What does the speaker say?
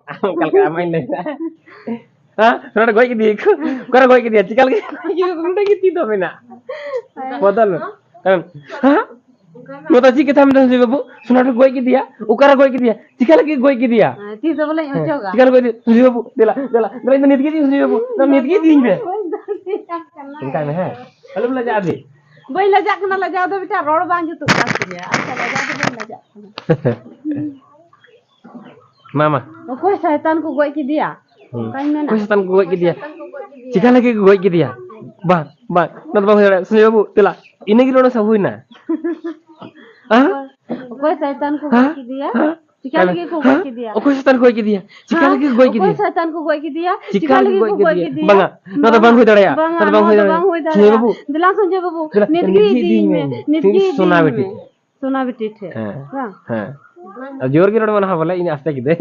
Kal ka main le. Ha, sudah goi ki di. Kora goi ki dia. Cikal ki. Udah gitu to bina. Bodal. Ha? Nota जी के था मैं तो बाबू सुना तो गोई की दिया उकारा गोई की दिया चिकल की गोई की दिया ती तो बोले उठोगा चिकल गोई सुनी बाबू दिला दिला दिला इतना नीत की दी सुनी बाबू ना नीत की दी में इनका में है हेलो बोला जा दे बोई लजा के ना लजा दो बेटा रोड बांध तू काट दिया अच्छा लजा दे लजा मामा वो कोई शैतान को गोई की दिया कहीं में ना कोई शैतान को गोई की दिया चिकल की गोई की दिया bang bang nanti bang suni babu dilah ini gitu orang sabu ina कोई शैतान को गोई की दिया चिकल की को गोई की दिया कोई शैतान गोई की दिया चिकल की गोई की दिया कोई शैतान को गोई की दिया चिकल की गोई की दिया bang nanti bang huida ya nanti bang huida suni babu दिला सुन बाबू निदगी दी में निदगी सोना बेटी थे हां हां जोर की रोड mana बोला ini asta gitu